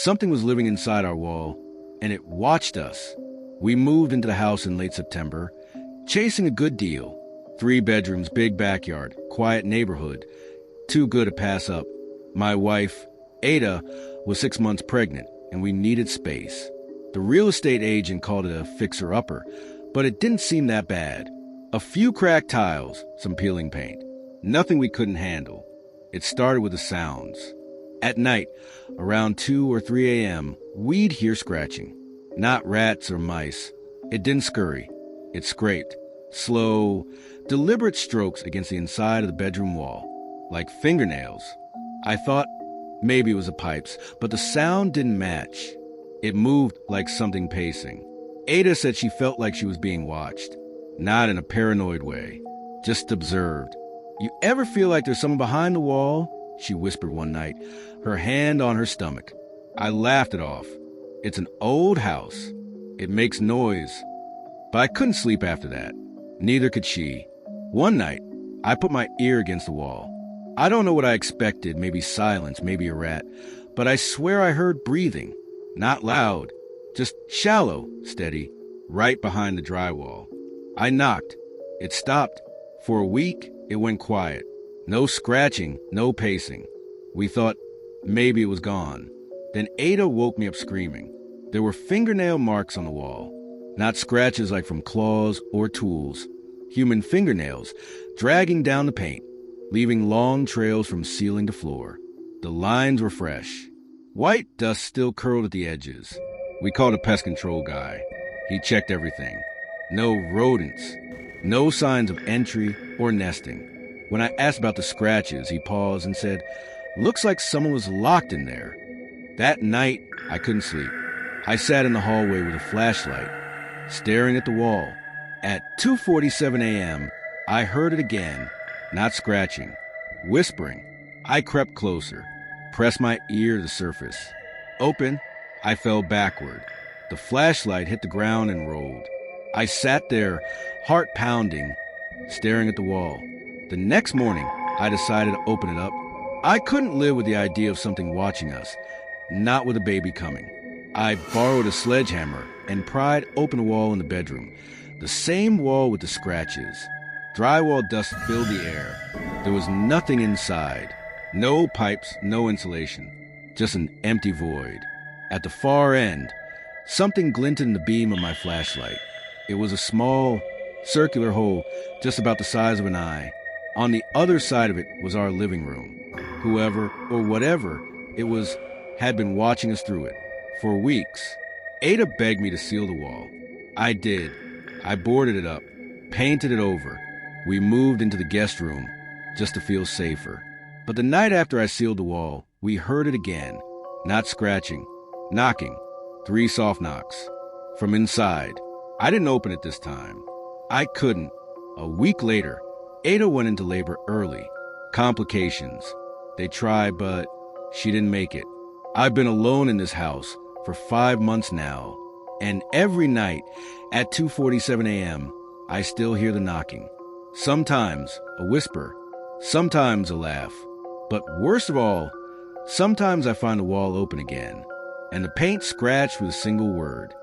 Something was living inside our wall, and it watched us. We moved into the house in late September, chasing a good deal. 3 bedrooms, big backyard, quiet neighborhood. Too good to pass up. My wife, Ada, was 6 months pregnant, and we needed space. The real estate agent called it a fixer-upper, but it didn't seem that bad. A few cracked tiles, some peeling paint. Nothing we couldn't handle. It started with the sounds. At night, around 2 or 3 a.m., we'd hear scratching. Not rats or mice. It didn't scurry. It scraped. Slow, deliberate strokes against the inside of the bedroom wall, like fingernails. I thought maybe it was the pipes, but the sound didn't match. It moved like something pacing. Ada said she felt like she was being watched. Not in a paranoid way, just observed. "You ever feel like there's someone behind the wall?" she whispered one night, her hand on her stomach. I laughed it off. It's an old house. It makes noise. But I couldn't sleep after that. Neither could she. One night, I put my ear against the wall. I don't know what I expected, maybe silence, maybe a rat, but I swear I heard breathing. Not loud, just shallow, steady, right behind the drywall. I knocked. It stopped. For a week, it went quiet. No scratching, no pacing. We thought maybe it was gone. Then Ada woke me up screaming. There were fingernail marks on the wall. Not scratches like from claws or tools. Human fingernails dragging down the paint, leaving long trails from ceiling to floor. The lines were fresh. White dust still curled at the edges. We called a pest control guy. He checked everything. No rodents. No signs of entry or nesting. When I asked about the scratches, he paused and said, "Looks like someone was locked in there." That night, I couldn't sleep. I sat in the hallway with a flashlight, staring at the wall. At 2:47 a.m., I heard it again, not scratching, whispering. I crept closer, pressed my ear to the surface. Open, I fell backward. The flashlight hit the ground and rolled. I sat there, heart pounding, staring at the wall. The next morning, I decided to open it up. I couldn't live with the idea of something watching us, not with a baby coming. I borrowed a sledgehammer and pried open a wall in the bedroom, the same wall with the scratches. Drywall dust filled the air. There was nothing inside. No pipes, no insulation. Just an empty void. At the far end, something glinted in the beam of my flashlight. It was a small, circular hole just about the size of an eye. On the other side of it was our living room. Whoever, or whatever it was, had been watching us through it. For weeks. Ada begged me to seal the wall. I did. I boarded it up, painted it over. We moved into the guest room, just to feel safer. But the night after I sealed the wall, we heard it again. Not scratching. Knocking. 3 soft knocks. From inside. I didn't open it this time. I couldn't. A week later, Ada went into labor early. Complications. They tried, but she didn't make it. I've been alone in this house for 5 months now, and every night at 2:47 a.m., I still hear the knocking. Sometimes a whisper, sometimes a laugh, but worst of all, sometimes I find the wall open again, and the paint scratched with a single word.